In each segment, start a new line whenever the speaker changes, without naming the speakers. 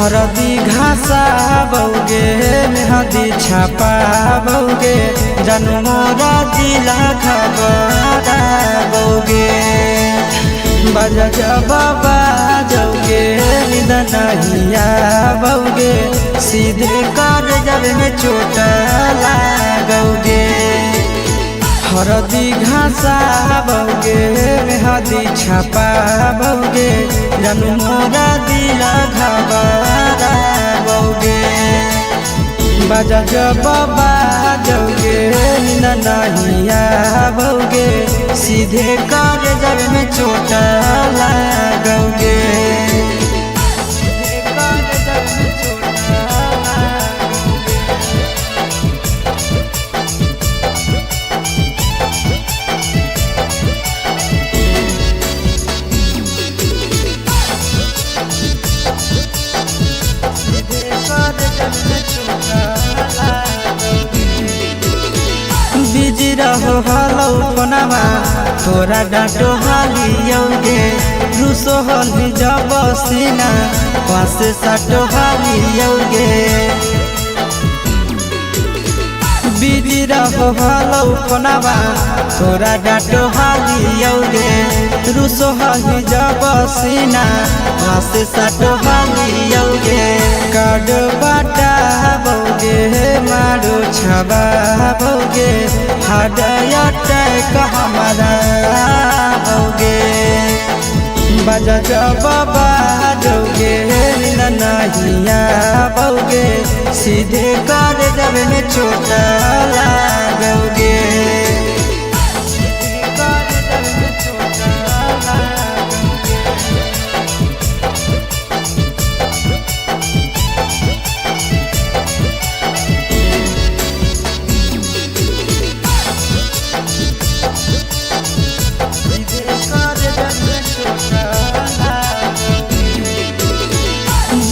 हरदी घासा बौगे मेहदी छापा बौगे जनमोरा जिला खबरा बौगे बजा जबाबा जौगे निदनहिया बौगे सीधे कर जब में चोट लागोगे। हरदी घासा बौगे मेहदी छापा बौगे जनमोरा दिला घबरा बौगे बजा जबाबा जौगे नहिया बौगे सीधे कर जब में चोट लागोगे। बिजी रहो हलो फोनवा तोरा डांटो हालियोगे रूसो हली जब सीना पास साटो हालियोगे। बिजी रहो हलो फोनवा तोरा डांटो हालियोगे रूसो हली जब सीना पास साटो हालियोगे। कार्ड बाटा बौगे मारो छबा बौगे हार्ट हमारा बौगे बजा जबाबा जौगे नहिया बौगे सीधे कर जब में चोट लागोगे।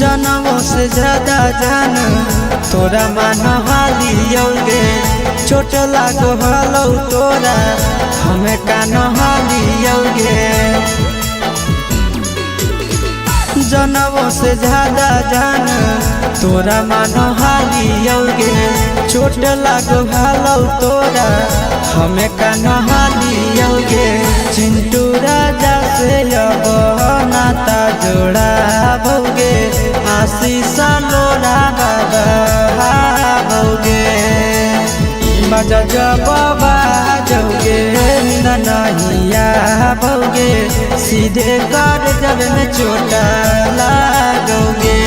जनमों से ज्यादा जान तोरा मान हालियोगे चोट लागो हलो तोरा हमें कान हालियोगे। जनमों से ज्यादा जान तोरा मान हालियोगे चोट लागो हलो तोरा हमें कान हालियोगे। चिंटू राजा से अब नाता जोड़ा बौगे आशीष लोरा बाबा बौगे बजा जबाबा जौगे नहिया बौगे सीधे कर जब में चोट लागोगे।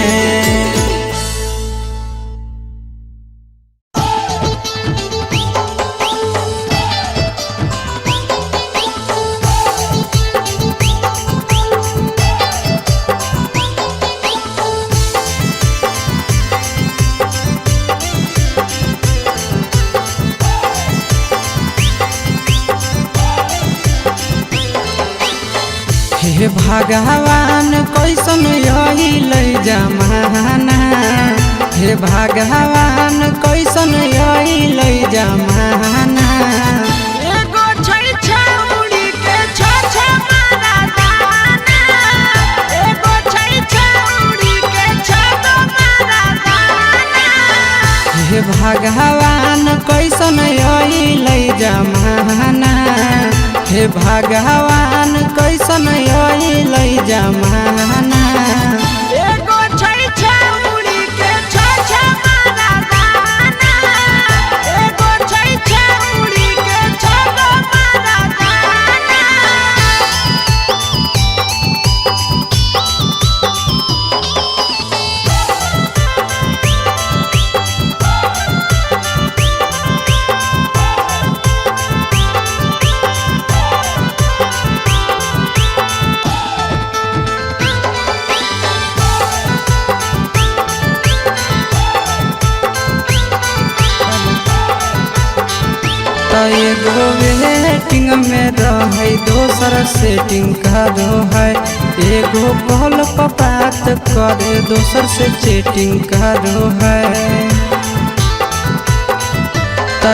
हे भगवान कैसन यही जमाना हे भगवान कैसन यही जमाना।
एगो छै छौड़ी के छ मारा दाना एगो छै छौड़ी के छ मारा दाना।
हे भगवान कैसन यही जमाना हे भगवान कैसन यही जमाना।
एगो छै छौड़ी के छ मारा दाना एगो छै छौड़ी के छ मारा दाना।
एगो वेटिंग में रहे दोसर सेटिंग करो है एगो कॉल पर बात करे दोसर से चैटिंग करो है।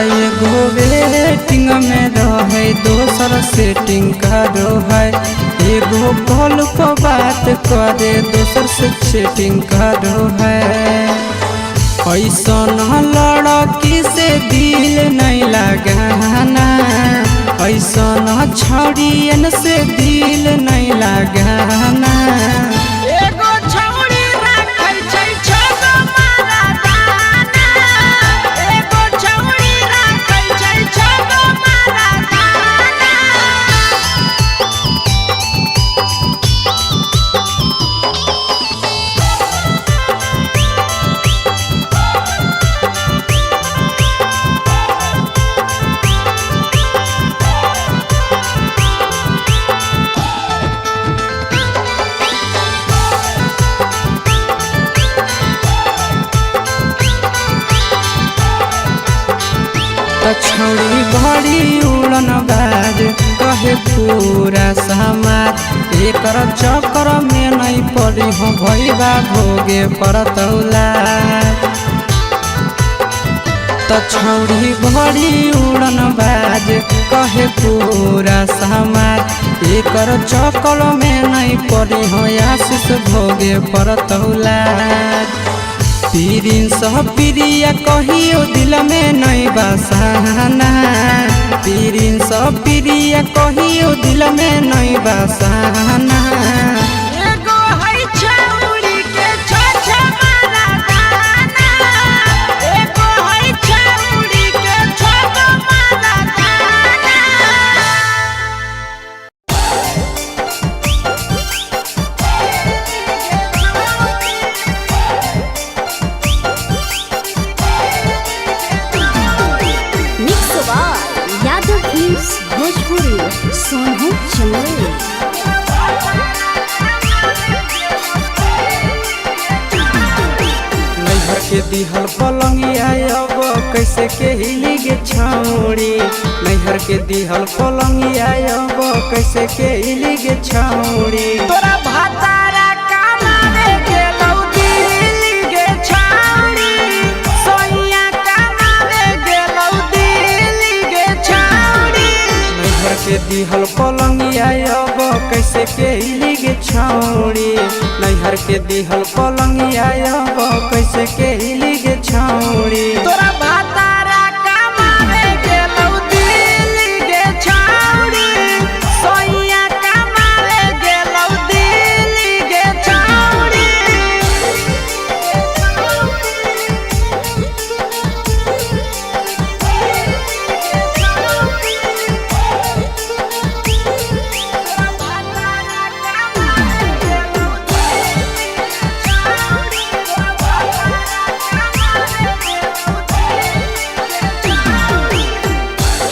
एगो वेटिंग में रहे दोसर सेटिंग करो है एगो कॉल पर बात करे दोसर से चैटिंग करो है। ऐसन लड़की से दिल नहीं लगाना, ऐसन छड़ियन से दिल नहीं लगाना।
एगो छौड़ी राखै छै छगो मारा दाना, एगो छौड़ी राखै छै छगो मारा दाना।
छौड़ी बड़ी उड़न बाज कहे पूरा समाज, एकर चक्कर में नहीं पड़ी हो भैया भोगे परतौला। छौड़ी बड़ी उड़न बाज कहे पूरा समाज, एकर चक्कर में नहीं पड़ी हो आशीष भोगे परतौला। पीरिन सह प्रिया कहियो दिल में नहीं बसाना, पीरिन सह प्रिया कहियो दिल में नहीं बसाना।
एगो है छौड़ी के छ मारा दाना, एगो है छौड़ी के छगो मारा दाना।
यादव फिल्म्स भोजपुरी सोनू चंदेल।
नैहर के दिहल पलंगिया अब कैसे के हिली गे छौड़ी, नैहर के दिहल पलंगिया अब कैसे के हिली गे छौड़ी।
तोरा भातारा कमावे गेलौ दिल्ली गे छौड़ी, सोइया कमावे गेलौ दिल्ली गे छौड़ी।
नैहर के दिहल पलंगिया अब कैसे के हिली गे छौड़ी, नैहर के दिहल पलंगिया अब कैसे के हिली गे छौड़ी।
तोरा भातारा कमावे गेलौ दिल्ली गे छौड़ी, सोइया कमावे गेलौ दिल्ली गे छौड़ी।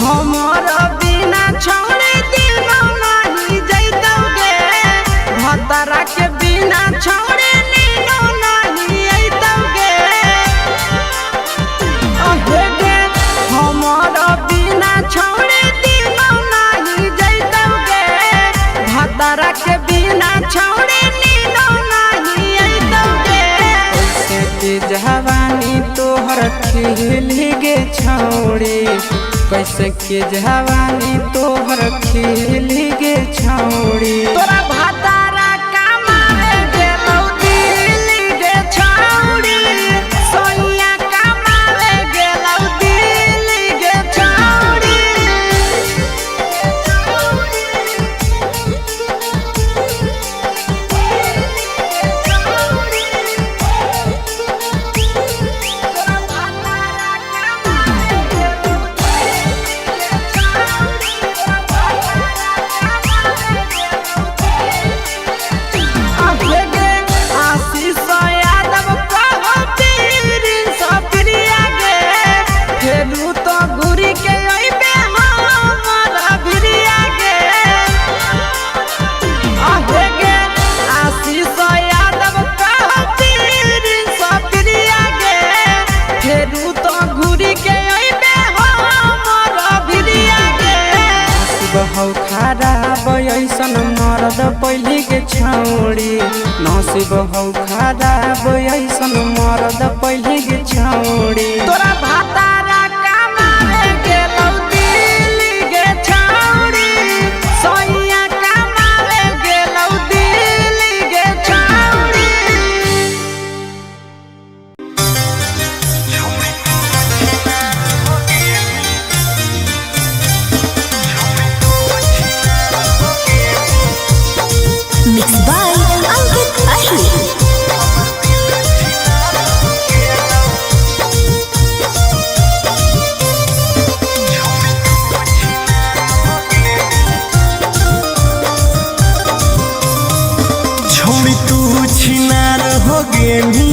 हमर बिना छौड़ी दिनो नहीं जैतौगे, भतरा के बिना छौड़ी नीनो नहीं अइतौगे। अहे गे हमर बिना छौड़ी दिनो नहीं जैतौगे, भतरा के बिना छौड़ी नीनो नहीं अइतौगे।
कैसे के जवानी तोहर खिली गे छौड़ी, कैसे के जवानी तोहर खिली गे छौड़ी।
तोरा भातारा कमावे गेलौ दिल्ली गे छौड़ी, सोइया कमावे गेलौ दिल्ली गे छौड़ी।
बहौ खराब ऐसन मरद पहली के छौड़ी, नसीब हौ खराब ऐसन मरद पहली के छौड़ी।
तोरा भातारा कमावे गेलौ दिल्ली गे छौड़ी, सोइया कमावे गे
गेनी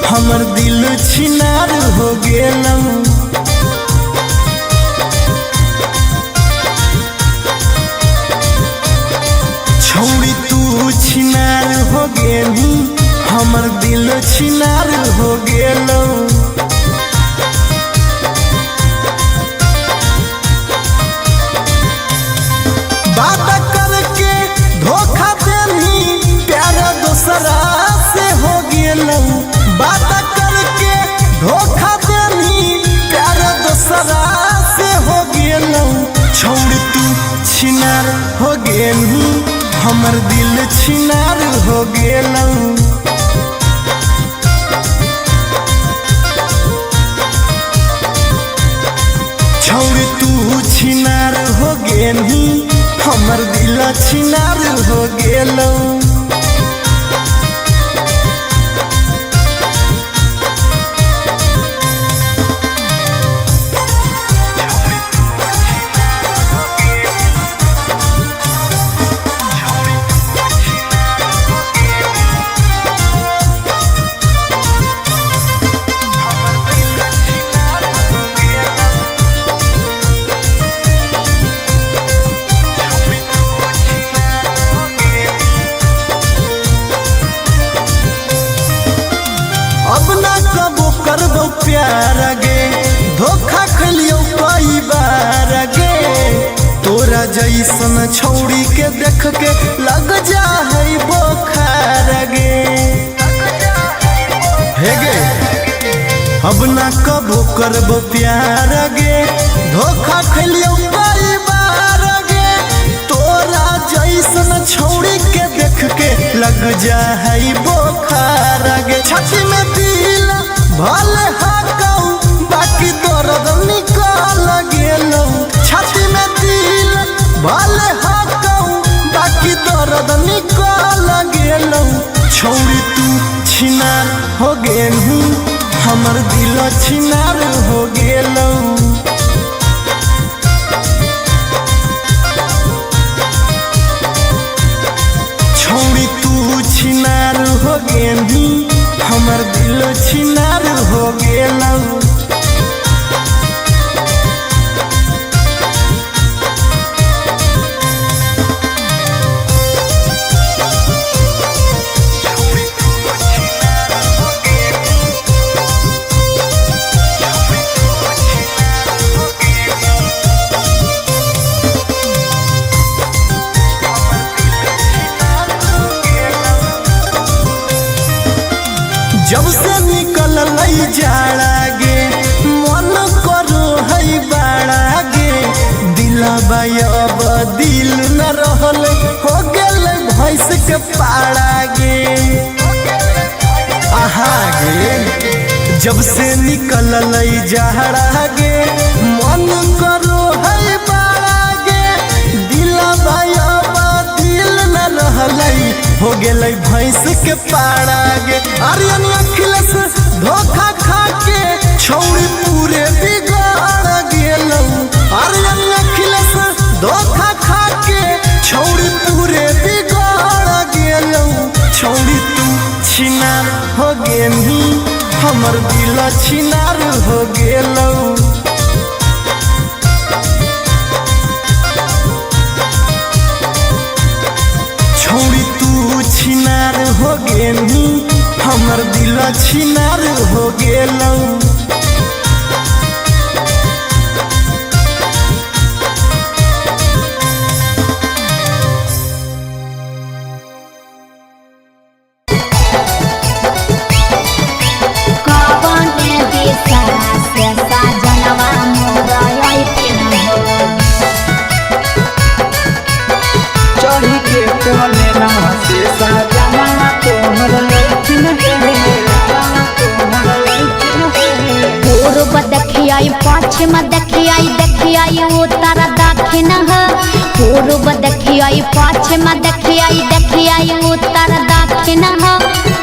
हमर दिल छिनार हो गेलौ। छौड़ी तू छिनार हो गेनी हमर दिल छिनार हो गेलौ। बात करके धोखा देनी प्यार दूसरा से हो गेलौ। बात करके धोखा देनी प्यार दूसरा से हो गेलौ। छौड़ी तू छिनार हो गेनी हमर दिल छिनार हो गेलौ। छौड़ी तू छिनार हो गेनी हमर दिल छिनार हो गेलौ। अब ना कबो करबो प्यार गे धोखा खलियो कई बार गे। तोरा जैसन छौड़ी के देख के लग जा है बोखार गे। हे गे अब ना कबो करबो प्यार गे धोखा खलियो कई बार गे। तोरा जैसन छौड़ी के देख के लग जा है बोखार गे। छाती में दिल भले हाकौ बाकी दर्द निकल गेलौ। छाती में दिल भले हाकौ बाकी दर्द निकल गेलौ। छौड़ी तू छिनार हो गेलू हमर दिल छिनार हो गेलौ। छौड़ी तू छिनार हो गेनी हमर दिल छिनार हो गेलौ। जब से निकल लई जाड़ा गे मन करो है बाड़ा गे। दिलबा अब दिल न रहल हो गेल भैंस के पाड़ा गे। आहा गे जब से निकल लई जाड़ा गे मन करो है बाड़ा गे। दिलबा अब दिल न रहल हो गेलै भैंस के पाड़ा गे। आर्यन अखिलेश धोखा खा के छौड़ी पूरे बिगाड़ गेलौ। आर्यन अखिलेश धोखा खा के छौड़ी पूरे बिगाड़ गेलौ। छौड़ी तू छिनार हो गेनी हमर दिल छिनार हो गेलौ। छौड़ी तू छिनार हो गेनी हमर दिल छिनार हो गेलौ।
चढ़ी के कोने नवा से साजना तोहर लैकिन
पूर्व देखियाई पश्चिम देखियाई उत्तर दक्षिण पूर्व देखियाई पश्चिम देखियाई उत्तर दक्षिण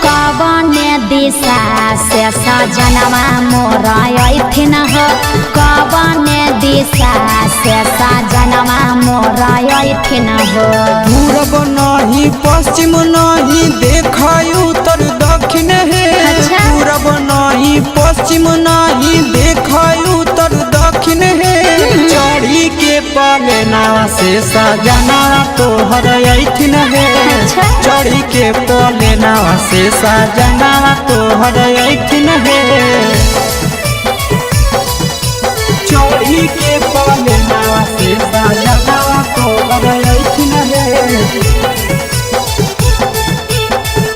कवन दिशा से सजनवा मोरा अइथिन कवन दिशा से सजनवा मोरा अइथिन
पूरब नहीं पश्चिम नहीं देखाई उत्तर दक्षिण है पश्चिम नहीं देख उत्तर दक्षिण है चढ़ी के पलेना से सजना तोहर ऐठिन है चढ़ी के पलेना से सजना तोहर ऐठिन है
चोरी के पलेना से सजना तोहर ऐठिन है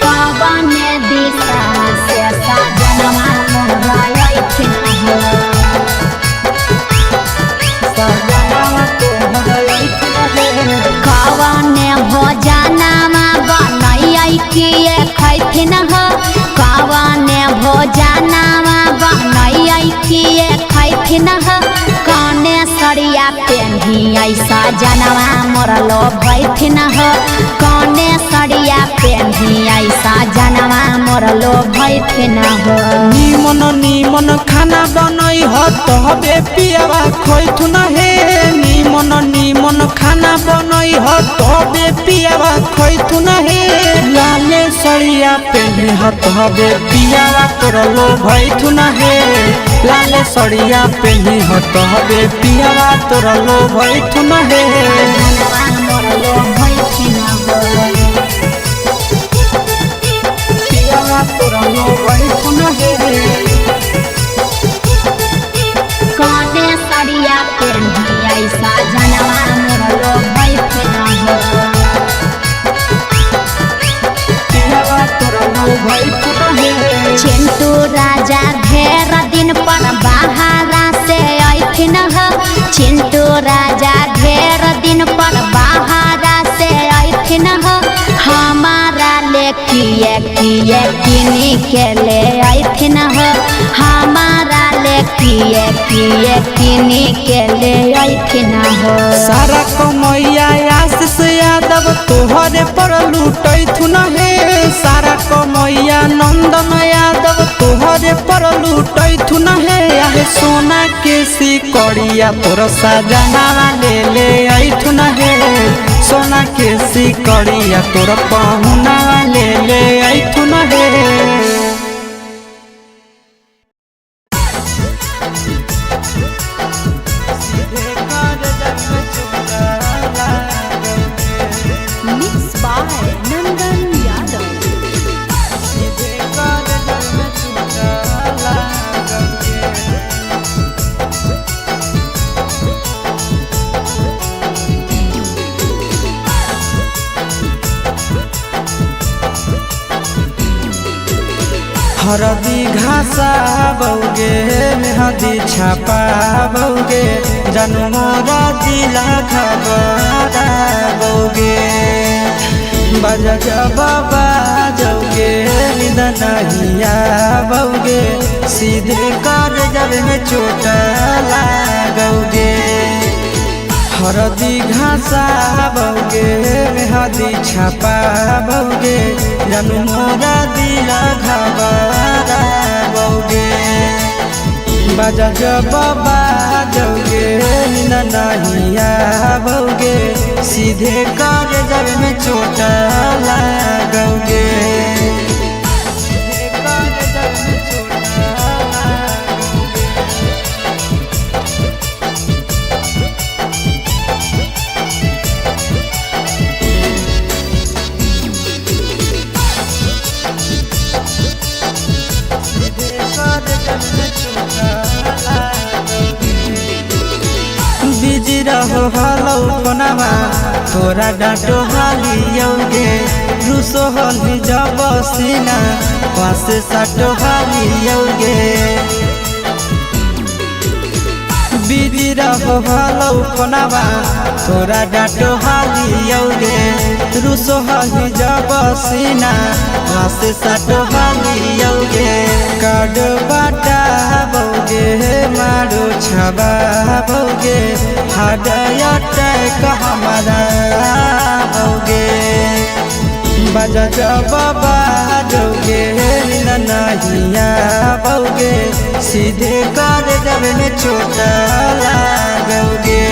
कवन दिशा से सजनवा मोर ऐठिन है कवने भोजनमा बनैयै किए खैथिन ह कवने भोजनमा बनैयै किए खैथिन ह कने सरिया पेन्हियै सजनवा मोर लो भैथिन ह कने सरिया पेन्हियै सजनवा मोर लो भैथिन ह
निमन निमन खाना बनै ह तबे पियावा खैथुन हे निमन निमन खाना बनै ह तबे पियावा खैथुन हे लाले सरिया पेन्हे ह तबे पियावा तोरलो भैथुन हे लाले सरिया पेन्हे ह तबे पियावा तोरलो भैथुन हे
सजनवा मोर लो भैथिन ह
पियावा तोरलो भैथुन हे
कने सरिया पेन्हियै सजनवा मोर लो भैथिन ह
पियावा तोरलो भैथुन हे
चिंटू राजा ढेर दिन पर बाहरा से ऐठिन ह चिंटू राजा ढेर दिन पर बाहरा से ऐठिन ह हमारा ले किए किए किनी के ले ऐठिन ह हमारा ले किए किए किनी के ले ऐठिन ह
सारा कमैया आशीष यादव तोहरे पर लूटैथुन हे सारा कमैया नंदन यादव तोहरे पर लूटैथुन हे आहे सोना के सिकड़िया तोर सजना ले ऐठुन हे सोना के सिकड़िया तोर पहुना ले ऐठुन हे
Mixed by Nandan Yadav.
हरदी घासा बौगे मेहदी छापा बौगे जनमोरा दिला खबरा बौगे बजा बाबा जौगे निदनहिया बौगे सीधे कर जब में चोट लागोगे हरदी घासा बौगे मेहदी छापा बौगे जनमोरा दिला घबरा बौगे बजा बाबा जौगे नहिया बौगे सीधे कर जब में चोट लागोगे बिजी रहो हलो फोनमा तोरा डांटो हालियोगे रूसो हली जब सीना पास साटो हालियोगे बिजी रहो हलो फोनमा तोरा डांटो हालियोगे रूसो हली जब सीना पास साटो हालियोगे कार्ड बाटा बौगे मारो छबा बौगे हाडया टैक हमारा बौगे बजा बाबा जौगे नहिया बौगे सीधे कर जब में चोट लागोगे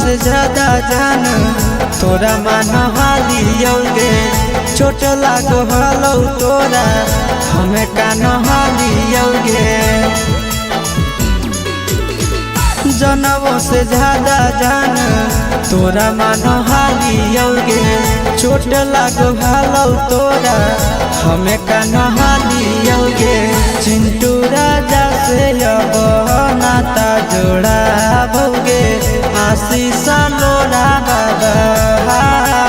से ज्यादा जान तोरा मान हालियोगे चोट लागो हलो तोरा हमें कान हालियोगे जनवों से ज्यादा जान तोरा मान हालियोगे चोट लागो हलो तोरा हमें कान हालियोगे चिंटू राजा से अब नाता जोड़ा भोगे आशीष लोड़ा बाबा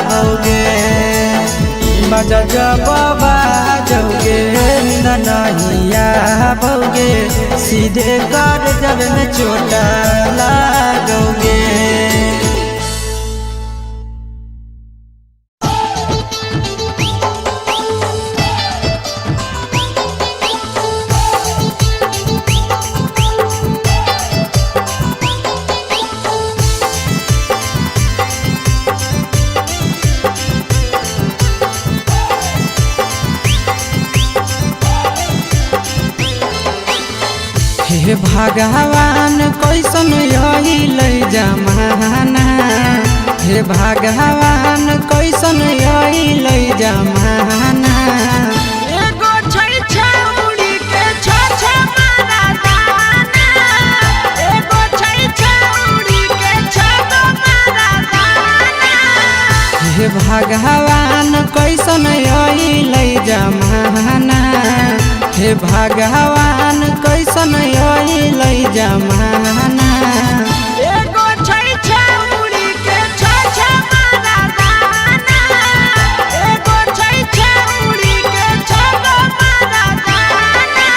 भोगे बजा बाबा जोगे नहिया भोगे सीधे कर जब में चोटा लागोगे। हे भगवान कैसन यही ले जमाना हे भगवान कैसन यही ले जमाना
एगो छै छौड़ी के छ मारा दाना एगो छै छौड़ी के छ मारा दाना
हे भगवान कैसन यही ले जमाना हे भगवान कैसन यही ले जमाना
एगो छै छौड़ी के छ मारा दाना एगो छै छौड़ी के छ मारा दाना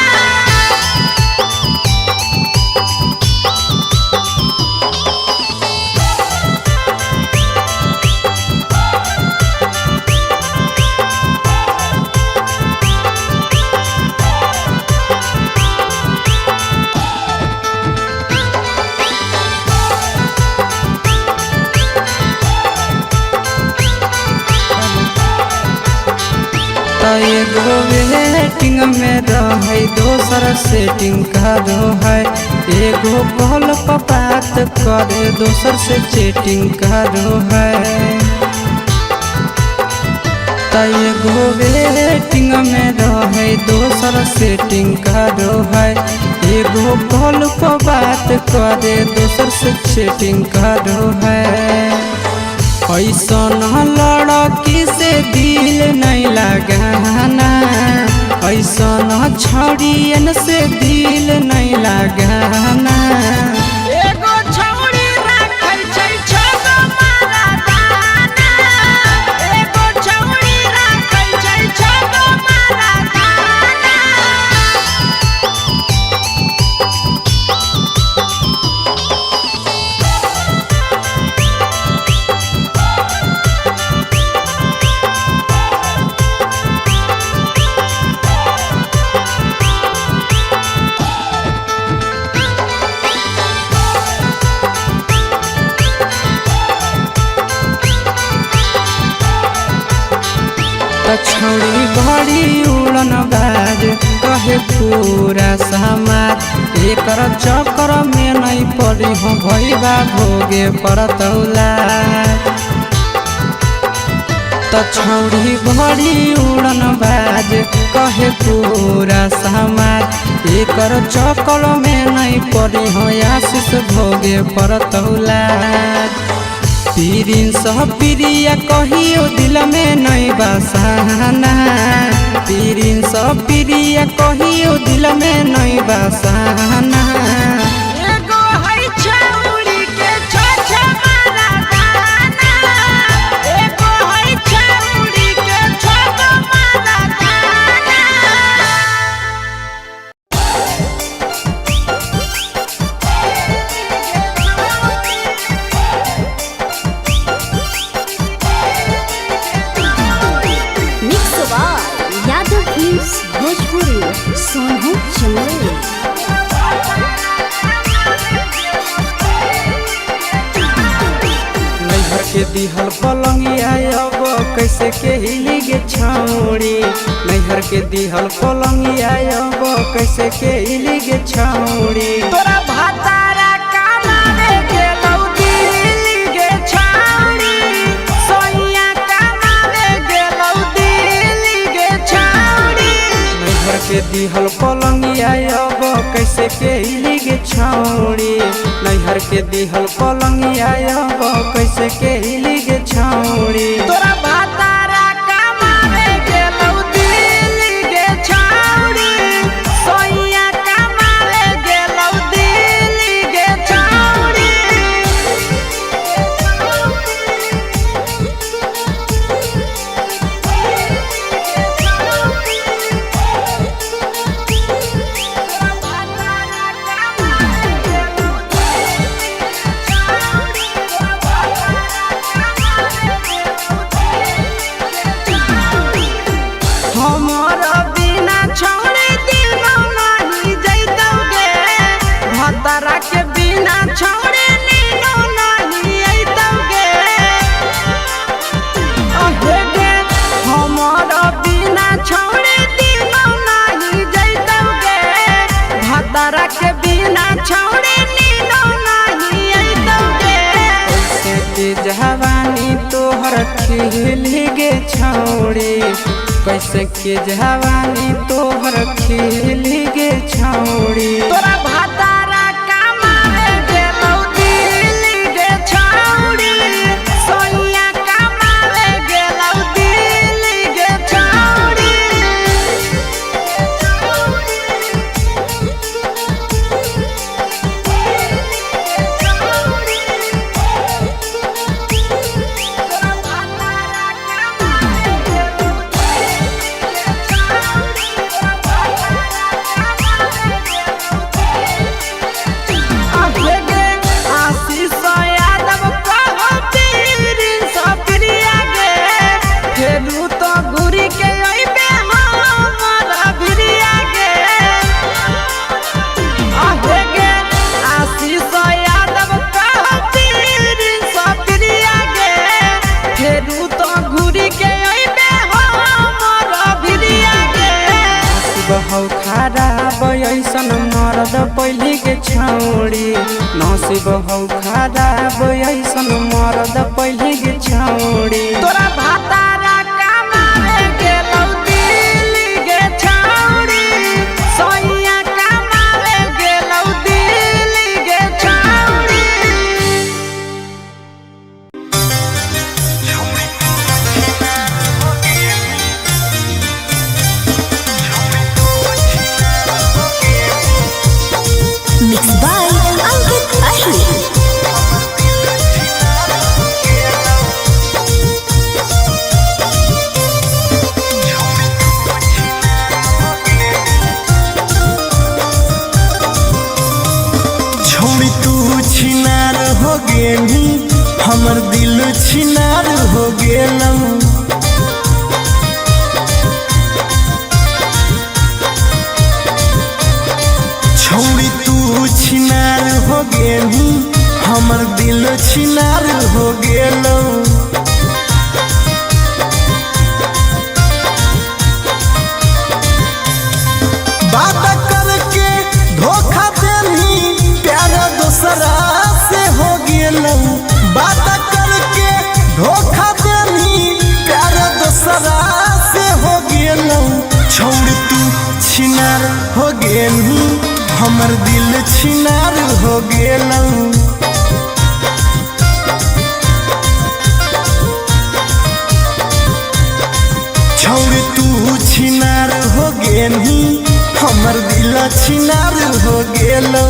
एगो वेटिंग में रहे दोसर सेटिंग करो है एगो कॉल पर बात करे दोसर से चैटिंग करो है एगो वेटिंग में रहे दोसर सेटिंग करो है एगो कॉल पर बात करे दोसर से चैटिंग करो है ऐसन लड़की से दिल नहीं लगाना ऐसन छड़ियन से दिल नहीं लगाना
एगो छौड़ी राखै छै छ मारा दाना एगो छौड़ी राखै छै छ मारा दाना
छौड़ी बड़ी उड़न बाज कहे पूरा समाज एकर चक्कर में नहीं पड़ी हो भैया भोगे परतौला छौड़ी बड़ी उड़न बाज कहे पूरा समाज एकर चक्कर में नहीं पड़ी हो आशीष भोगे परतौला पीरिन सह प्रिया कहियो दिल में नहीं बसाना पीरिन सह प्रिया कहियो दिल में नहीं बसाना
एगो है छौड़ी के छ मारा दाना एगो है छौड़ी के छ मारा दाना
भोजपुरी सोनू चंदेल
नैहर के दिहल पलंगिया अब कैसे के हिली गे छौड़ी नैहर के दिहल पलंगिया अब कैसे के हिली गे छौड़ी
तोरा भातारा कामावे गेलौ दिल्ली गे
दिहल पलंगिया अब कैसे के हिली गे छौड़ी नैहर के दिहल पलंगिया अब कैसे के हिली गे छौड़ी
तोरा भातारा कमावे गेलौ दिल्ली गे छौड़ी सोइया कमावे गेलौ दिल्ली गे छौड़ी हमर बिना छौड़ी दिनो नहीं जैतौगे भतरा के बिना छौड़ी नीनो नहीं अइतौगे अहे गे हमर बिना छौड़ी दिनो नहीं जैतौगे भतरा के बिना छौड़ी नीनो नहीं अइतौगे
कैसे के जवानी तोहर खिली गे छौड़ी कैसे के जवानी तोहर खिली गे छौड़ी
तोरा भातारा कमावे गेलौ दिल्ली गे छौड़ी सोइया कमावे गेलौ दिल्ली गे छौड़ी आशीष यादव कहो पीरिन सप्रिया गे फेरू तो घुरी के अइबे हमरा भिरिया गे अहे गे आशीष यादव कहो पीरिन सप्रिया गे फेरू तो घुरी के अइबे हमरा भिरिया गे
बहु खराब ऐसन मरद पहली के छौड़ी नसीब हौ खराब ऐसन मरद पहली के छौड़ी
तोरा भातारा कमावे गेलौ दिल्ली गे छौड़ी सोइया कमावे गेलौ दिल्ली गे छौड़ी
Mixed by Ankit Ahir.
छोड़ी तू छिनार हो गेली हमर दिल छिनार हो गेलौ छोड़ी तू छिनार हो गेली हमर दिल छिनार हो गेलौ बात करके धोखा देनी प्यार दूसरा से हो गेलौ बात करके धोखा देनी प्यार दूसरा से हो गेलौ छोड़ तू छिनार हो गेली हमर दिल छिनार हो गेलौ छोड़ तू छिनार हो गेली हमर दिल छिनार हो गेलौ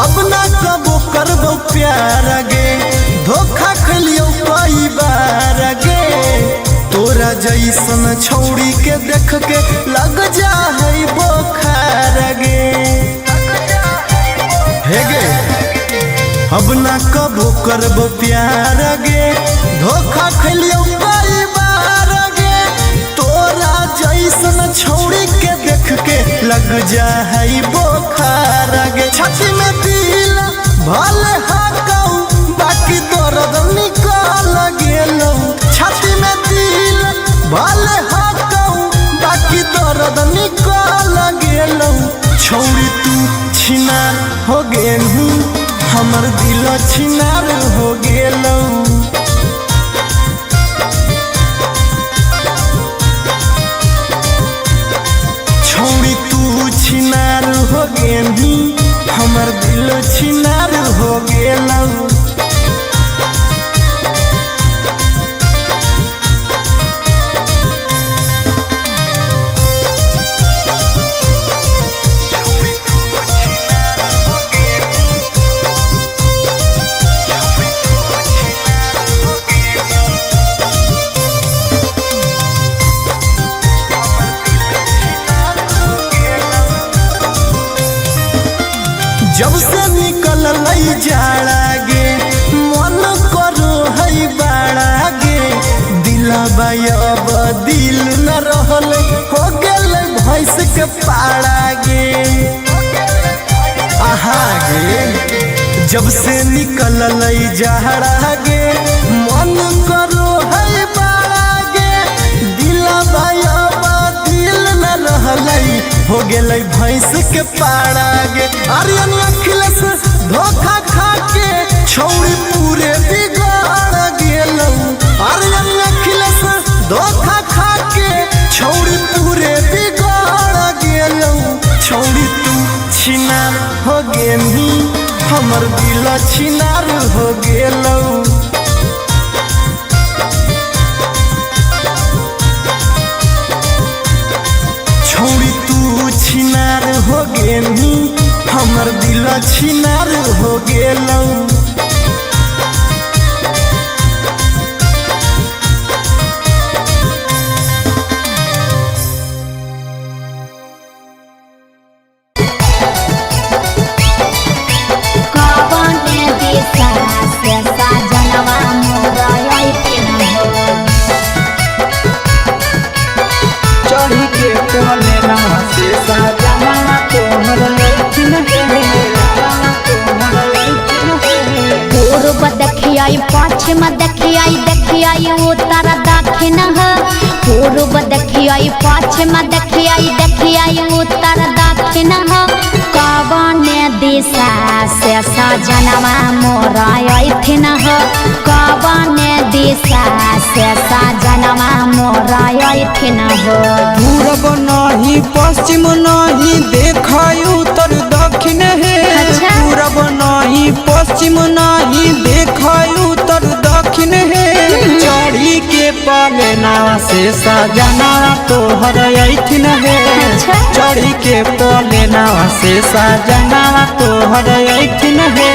अब ना कबो करबो प्यार गे धोखा खलियो कई बार गे तोरा जैसन छौड़ी के देख के लग जा है बोखार गे हे गे अब ना कबो करबो प्यार गे धोखा खलियो कई बार गे तो छौड़ी के देख के लग जा है बोखार गे छाती में दिल भले हाकऊ बाकी दर्द निकाल गेलौ छाती में दिल भले हाकऊ बाकी दर्द निकाल गेलौ छौड़ी तू छिनार हो गेलू हमर दिल छिनार हो गेलौ छौड़ी तू छिनार हो गेलू हमर दिल छिनार हो गेलौ जब से निकल जाड़ा गे मन करो है बाड़ा गे दिलबा अब दिल न रहल हो गेल भैंस के पाड़ा गे आहा गे जब से निकल जाड़ा गे मन करो है बाड़ा गे दिलबा अब दिल न रहल हो गेल भैंस के पाड़ा गे आर्यन अखिलेश धोखा खा के छौड़ी पूरे बिगाड़ गेलौ आर्यन अखिलेश धोखा खा के छौड़ी पूरे बिगाड़ गेलौ छौड़ी तू छिनार हो गेली हमर दिल छिनार हो गेलौ छौड़ी तू छिनार हो गेली हमर दिल छिनार हो गेलौ
चढ़ी के कोले नवा से सजना तोहर लैठिन
पूर्व देखियाई पश्चिम देखियाई देखियाई उत्तर दक्षिण पूर्व देखियाई पश्चिम देखियाई देखियाई उत्तर दक्षिण कवने दिशा से सजनवा मोर अइथिन कवने दिशा से सजनवा मोर अइथिन
पूरब नहीं पश्चिम नहीं देखाई उत्तर दक्षिण है पूरब नहीं पश्चिम नहीं देखाई उत्तर दक्षिण है चढ़ी के पलेना से सजना तोहर अइथिन है चढ़ी के पलेना से सजना तोहर अइथिन है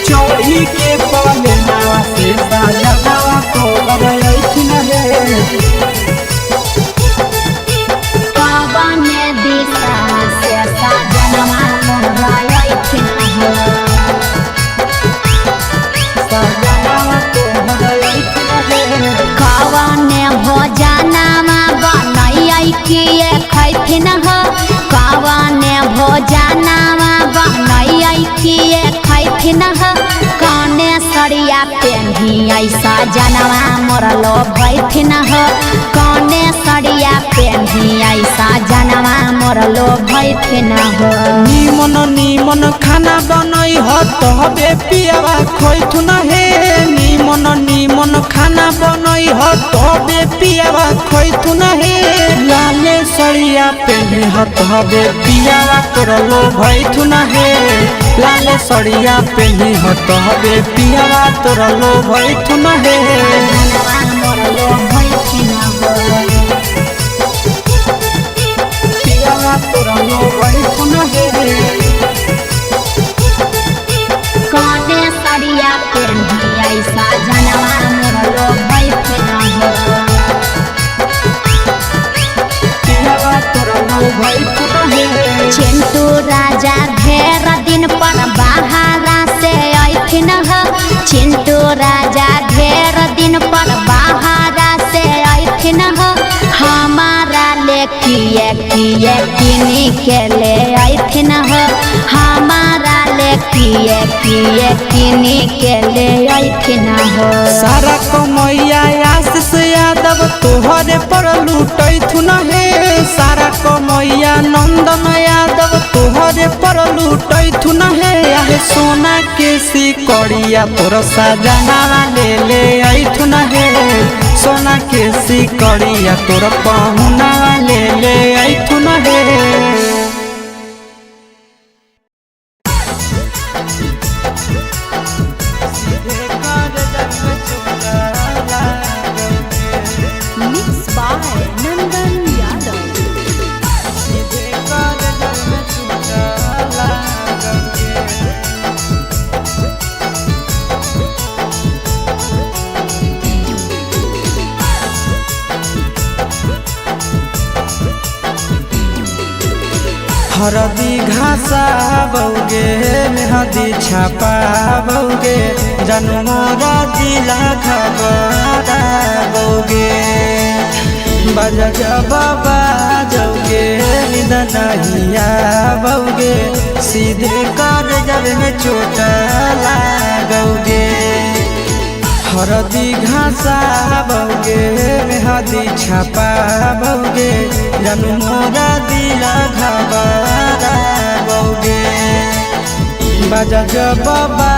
चढ़ी के पलेना से सजना तोहर अइथिन है
कवने दिशा से सजनवा मोर अइथिन कवने भोजनमा बनैयै किए खैथिन कवने भोजनमा बनैयै किए खैथिन कने सरिया पेन्ही ऐसा जनवा मोर लो भैथिन कने सरिया पेन्ही ऐसा जनवा मोर लो भैथिन
निमन निमन खाना बनई हो तबे पियावा खैथुन हे निमन निमन खाना बनई हो तबे पियावा खैथुन हे लाले सड़िया पेन्ही हो तबे पियावा तोर लो भैथुन हे लाले सड़िया पेन्ही हो तबे पियावा तोर लो भैथुन हे
जनवा मोर लो भैथिन
पियावा तोर लो भैथुन हे
कने सरिया पेन्ही ऐसा जनवा मोर लो भैथिन
पियावा तोर लो भैथुन हे
चिंटू राजा ढेर दिन पर बाहरा से अइथिन चिंटू राजा ढेर दिन पर बाहरा से अइथिन किए किनी के ले आइथिन हो हमारा ले किए किनी के ले आइथिन हो।
सारा कमैया आशीष यादव तोहरे पर लूटैथुन हे सारा कमैया नंदन यादव तोहरे पर लूटैथुन हे आहे सोना के सिकड़िया तोर सजना ले आइथुन हे सोना के सिकड़िया तोर पहुना ले आइथुन हे।
Mixed by Nandan Yadav.
हरदी घासा बौगे मेहदी छापा बौगे जनमोरा जिला खबरा बौगे बजा बाबा जौगे निदनहिया बौगे सीधे कर जब में चोट लागोगे। हरदी घासा बौगे मेहदी छापा बौगे जनमोरा दिला घबरा बौगे बजा बाबा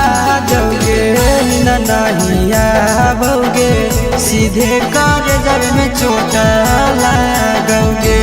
जौगे नहिया बौगे सीधे कर जब में चोट लागोगे।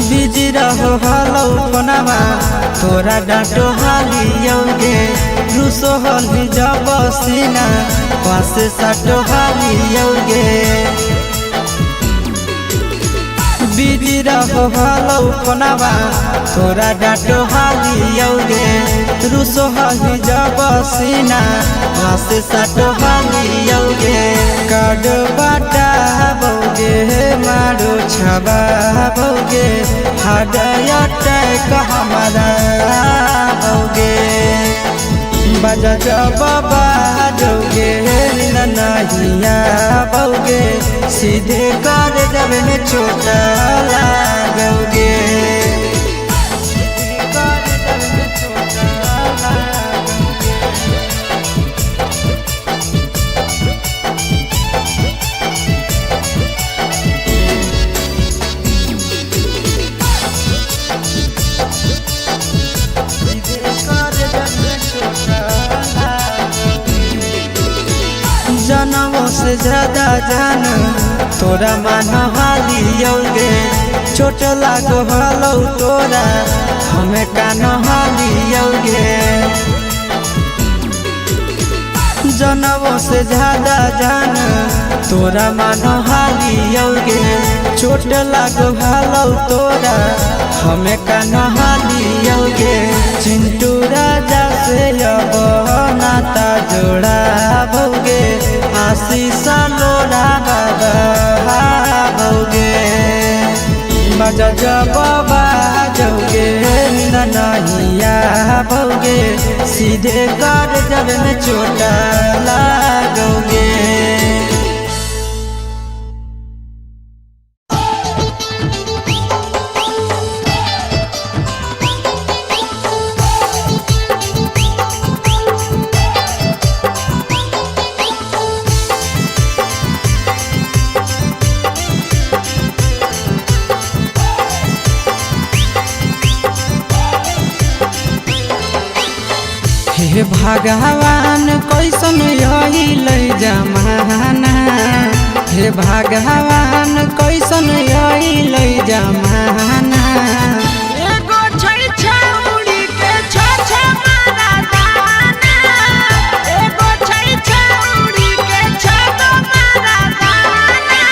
बिजी रहो हलौ कोनामा तोरा डाँटो हालियौगे रुसो हलि जब सीना पासे साटो हालियौगे। बिजी रहो हलौ कोनामा तोरा डाँटो हालियौगे रुसो हलि जब सीना पासे साटो हालियौगे। काड बाटा बौगे मारो छबा बौगे हाडया टैक हमारा बौगे बजा बाबा जौगे नहिया बौगे सीधे कर जब में चोट लागोगे। जनमों से ज्यादा जान तोरा मान हालियौगे चोट लागो हलौ तोरा हमें कान हालियौगे। जनमों से ज्यादा जान तोरा मान हालियौगे चोट लागो हलौ तोरा हमें कान हालियौगे। चिंटू राजा से अब नाता जोड़ा बौगे आशीष लोड़ा बाबा बौगे बजा बाबा जौगे नहिया बौगे सीधे कर जब में चोट लागोगे। हे भगवान कैसन अइल जमाना हे भगवान कैसन अइल जमाना।
एगो छै छौरी के छ मारा दाना एगो छै छौरी के छ मारा दाना।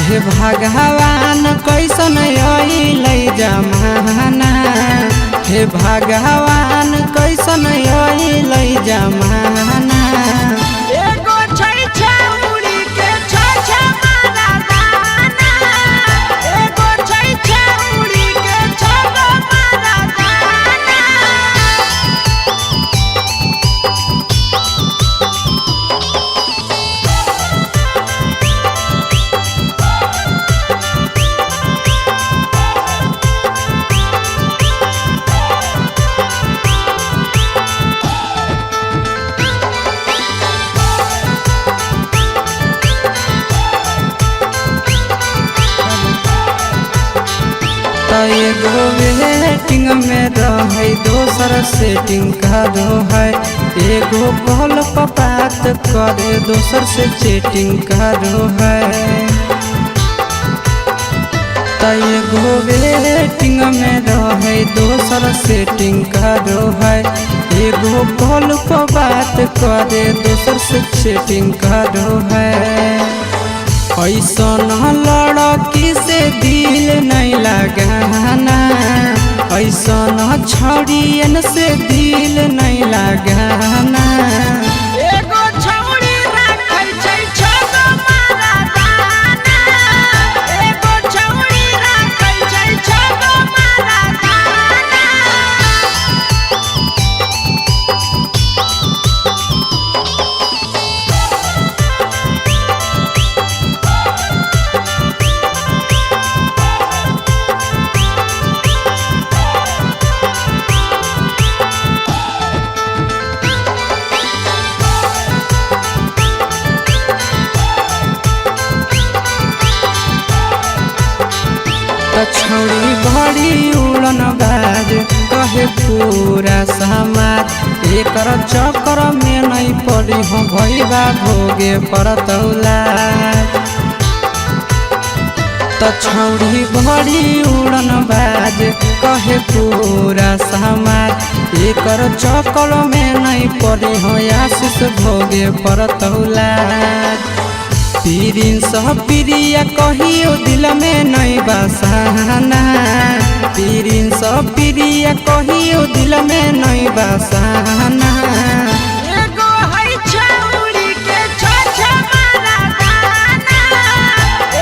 हे भगवान कैसन अइल जमाना हे भगवान कैसन अइल जमाना।
एगो छै छौरी के छ मर्दाना एगो छै छौरी के छ मर्दाना
एगो वेटिंग में रहे दोसर सेटिंग का दो है एगो कॉल पर बात करे दोसर से चैटिंग का दो है एगो वेटिंग में रहे दोसर सेटिंग का दो है एगो कॉल पर बात करे दोसर से चैटिंग का दो है ऐसा लड़की से दिल नहीं लगाना ऐसा छौड़ियन से दिल नहीं लगाना
एगो छौरी राखै छै छगो मर्दाना एगो छौरी राखै छै छगो मर्दाना
छौड़ी बड़ी उड़न बाज कहे पूरा समाज एकर चक्कर में नहीं पड़ी हो भैया भोगे पड़तौला छौड़ी बड़ी उड़न बाज कहे पूरा समाज एकर चक्कर में नहीं पड़ी हो आशीष भोगे पड़तौला प्रिंस प्रिया कहियो दिल में नहीं बसाना प्रिंस प्रिया कहियो दिल में नहीं बसाना
एगो है छौरी के छ मर्दाना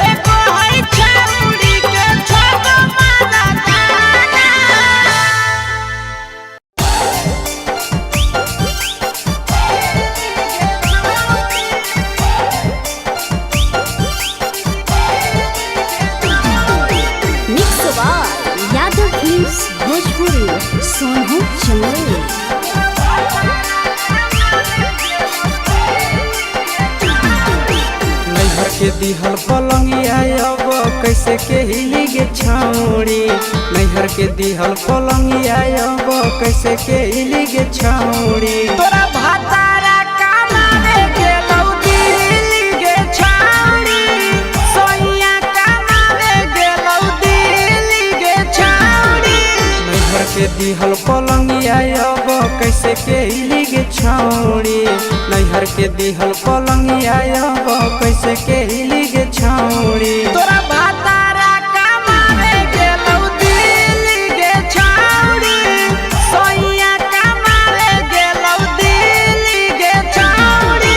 एगो है छौरी के छ मर्दाना
यादव फिल्म्स भोजपुरी सोनू चंदेल
नैहर के दिहल पलंगिया अब कैसे के हिली गे छौड़ी नैहर के दिहल पलंगिया अब कैसे के हिली गे छौड़ी
तोरा भातारा कमावे गेलौ दिल्ली गे छौरी सोइया कमावे गेलौ दिल्ली गे छौरी
नैहर के दिहल पलंगिया अब कैसे के हिली गे छौड़ी नैहर के दिहल पलंगिया अब कैसे के हिली गे छौड़ी
तोरा भातारा कमावे गेलौ दिल्ली गे छौरी सोइया कमावे गेलौ दिल्ली गे छौरी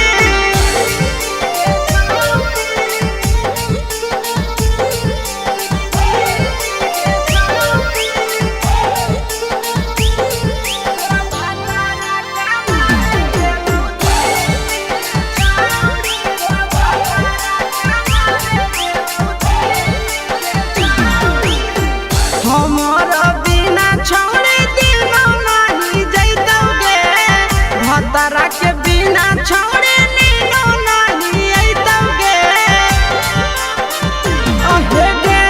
हमारा बिना छौड़े दिनो नहीं जैतौगे भतरा के बिना छौड़े नीनो नहीं अइतौगे अहे गे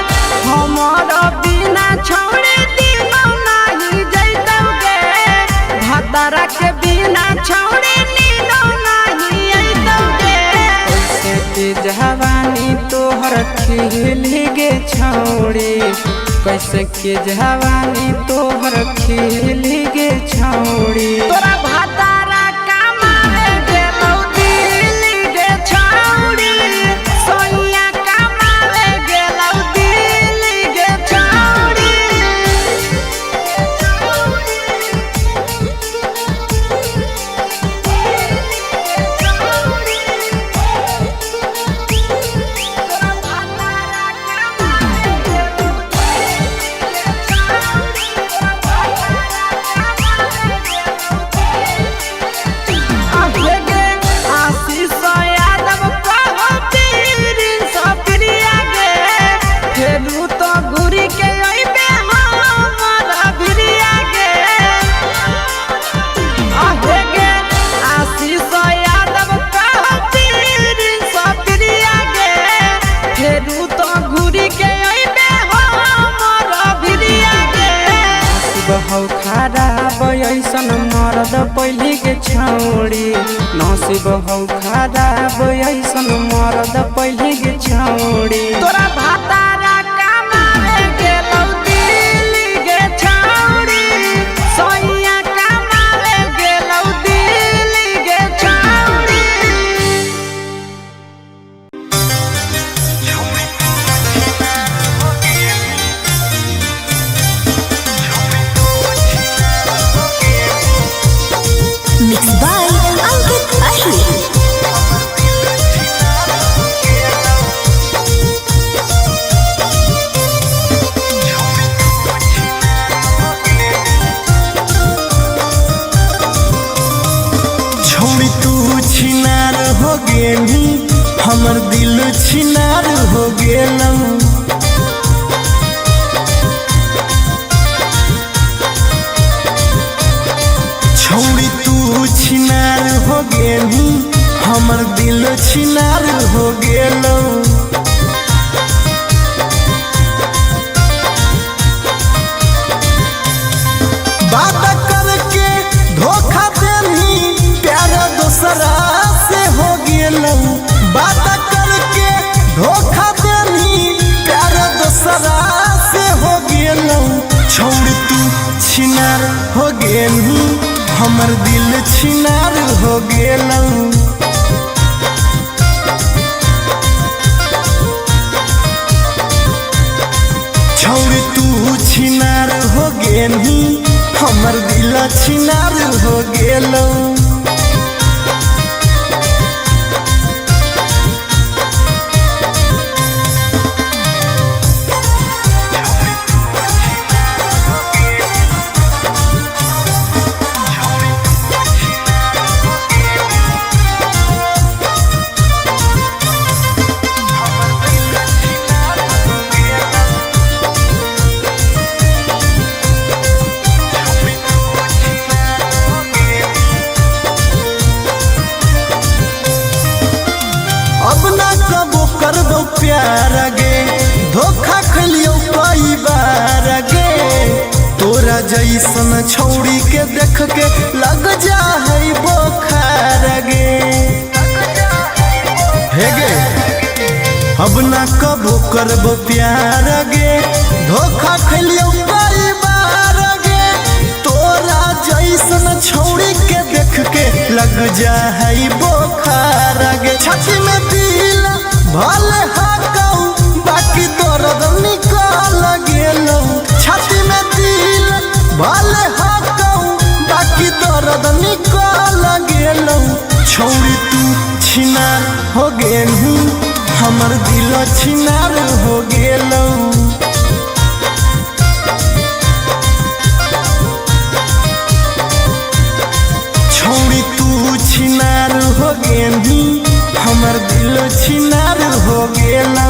हमारा बिना छौड़े दिनो नहीं जैतौगे भतरा के बिना छौड़े नीनो नहीं अइतौगे
कैसे के जवानी तोहर खिली गे छौड़ी कैसे के जवानी तोहर खिली गे छौड़ी
तोरा भातारा कमावे गेलौ दिल्ली गे छौरी सोइया कमावे गेलौ दिल्ली गे छौरी
पहले के छौड़ी नसीब हौ खराब ऐसन मरद पहले के छौड़ी
तोरा भातारा कमावे गेलौ दिल्ली गे छौड़ी सोइया कमावे गेलौ दिल्ली गे छौड़ी
Mixed by Ankit Ahir.
छोड़ी तू छिनार हो गेली हमर दिल छिनार हो गेलौ छोड़ी तू छिनार हो गेली हमर दिल छिनार हो गेलौ बात करके धोखा देनी प्यार दूसरा से हो गेलौ बात करके धोखा देनी प्यार दूसरा से हो गेलौ छोड़ तू छिनार हो गेली हमर दिल छिनार हो गेलौ छोड़ तू छिनार हो गेली हमर दिल छिनार हो गेलौ अब ना कबो करबो प्यार गे धोखा खलियो कई बार गे तोरा जैसन छौड़ी के देख के लग जा है बोखार गे हे गे अब ना कबो करबो प्यार गे धोखा खलियो कई बार गे तोरा जैसन छौड़ी के देख के लग जा है बोखार गे छाती में दिल भले हाकौ बाकी दर्द निकाल गेलौ छाती में दिल भले हाकौ बाकी दर्द निकाल गेलौ छौड़ी तू छिनार हो गेलू हमर दिल छिनार हो गेलौ छोड़ी तू छिनार हो गेली हमर दिल छिनार हो गेलौ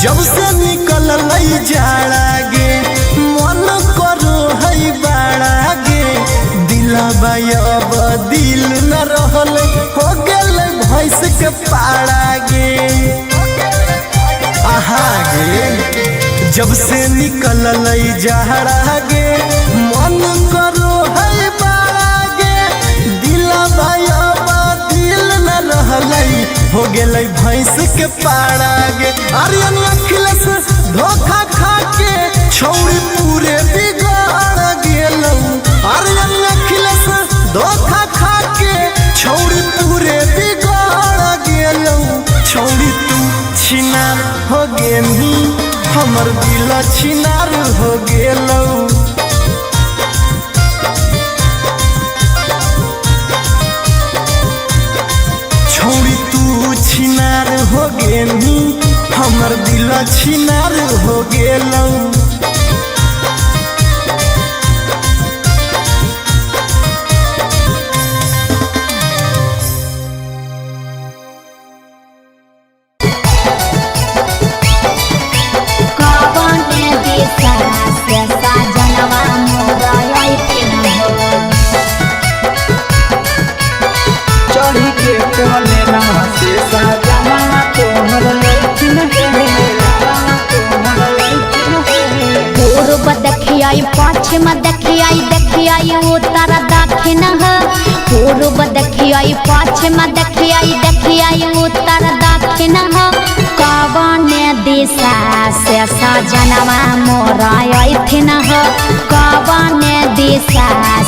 जब से निकल जाड़ा गे मन करो है बाड़ा गे दिलबा अब दिल न रहल हो गेल भैंस के पाड़ा गे आहा गे जब से निकल जाड़ा गे मन करो है बाड़ा गे दिलबा अब दिल न रहल हो गेल भैंस के पाड़ा गे आर्यन अखिलेश धोखा खा के छौड़ी पूरे बिगाड़ गेलौ आर्यन अखिलेश धोखा खा के छौड़ी पूरे बिगाड़ गेलौ छौड़ी तू छिनार हो गेली हमर दिल छिनार हो गेलौ छौड़ी तू छिनार हो गेली हमर दिल छिनार हो गेलौ
पश्चिम देखियाई उत्तर दक्षिण हो पूर्व देखियाई पश्चिम देखियाई उत्तर दक्षिण हो कवने दिशा से सजनवा मोर अइथिन हो कवने दिशा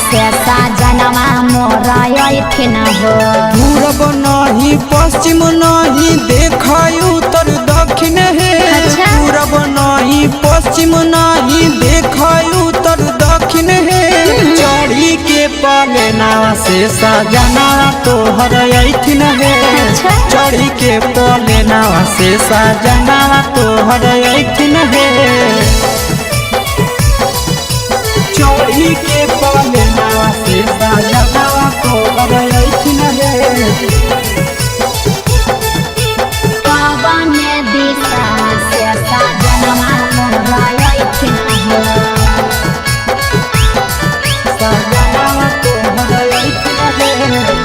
से सजनवा मोर अइथिन हो
पूरब नहीं पश्चिम नहीं देखाई उत्तर दक्षिण है पूरब नहीं पश्चिम नहीं देखाई उत्तर दक्षिण है चढ़ी के पलेना से सजना तोहर अइथिन है चढ़ी के पलेना से सजना तोहर अइथिन है चढ़ी के पलेना से सजना तोहर अइथिन है
कवने दिशा से सजनवा मोर अइथिन हो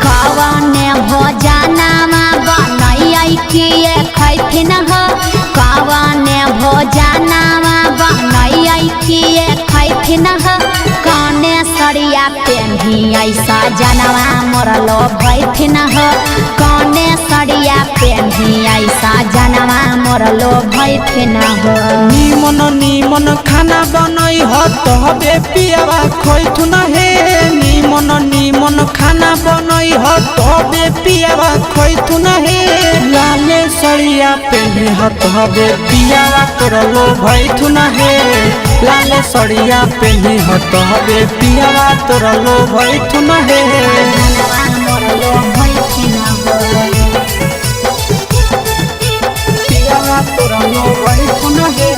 कवने भोजनमा बनैयै किए खैथिन हो कवने भोजनमा बनैयै किए खैथिन हो कने सरिया पेन्हियै सजनवा मोर लोभैथिन हो कने सरिया पेन्हियै सजनवा मोर लोभैथिन हो
निमन निमन खाना बनई हो तबे पियावा खैथुन हे निमन निमन खाना बनई हो तबे पियावा खैथुन हे लाले सड़िया पेन्हे हो तबे पियावा तोर लोभैथुन हे लाले सड़िया पेन्हे हो तबे पियावा तोर लोभैथुन हे
मोर लोभैथिन हो
पियावा तोर लोभैथुन हे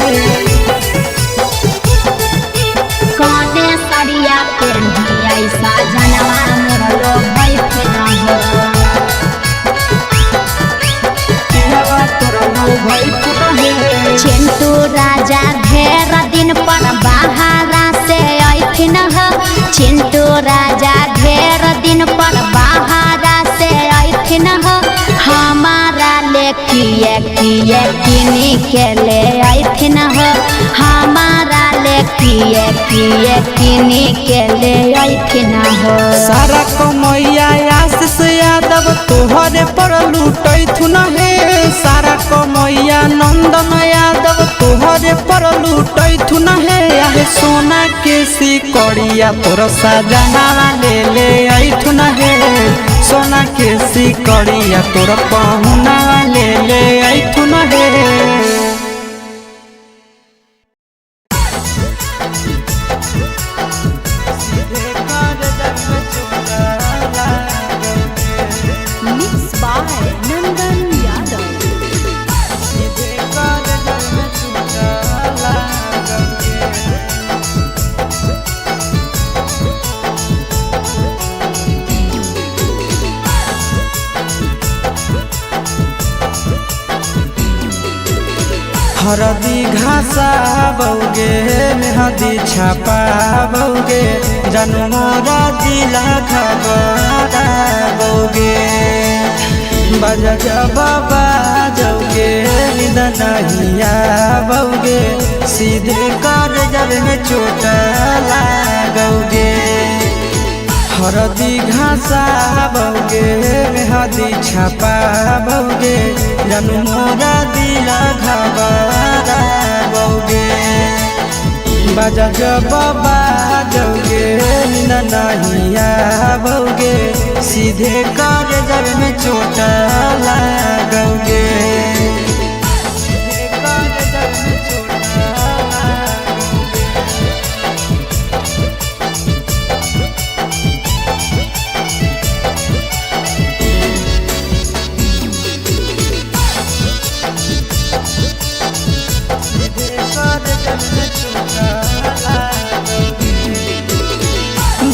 कने सरिया पेन्हियै सजनवा मोर लोभैथिन हो
पियावा तोर लोभैथुन हे
चिंटू राजा ढेर दिन पर बाहरा से अइथिन हो चिंटू राजा ढेर दिन पर बाहरा से अइथिन हो हमारा ले किए किनी के ले अइथिन हो हमारा ले किए किनी के ले अइथिन हो
सारा कमैया आशीष यादव तोहरे पर लूटैथुन हे सारा कमैया नंदन यादव तोहरे पर लूटैथुन हे आहे सोना के सिकड़िया तोर सजना ले अइथुन हे सोना के सिकड़िया तोर पहुना ले अइथुन हे
Mixed by Nandan Yadav.
हरदी घासा बौगे मेहदी छापा बौगे जनमोरा दिला खबरा बौगे बजा बाबा जौगे निदनहिया बौगे सीधे कर जब में चोट लागोगे हरदी घासा बौगे मेहदी छापा बौगे जनमोरा दिला घबरा बौगे बजा बाबा जौगे नहिया बौगे सीधे कर जब में चोट लागोगे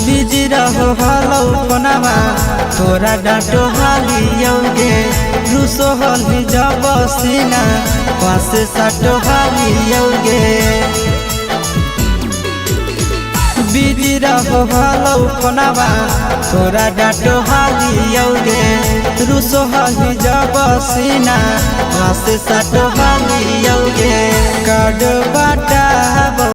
बिजी रहो हलौ पनामा तोरा डाँटो हालियोगे रुसो हली जब सीना पास साटो हालियोगे बिजी रहो हलौ पनामा तोरा डाँटो हालियोगे रुसो हली जब सीना पास साटो हालियोगे काड बाटा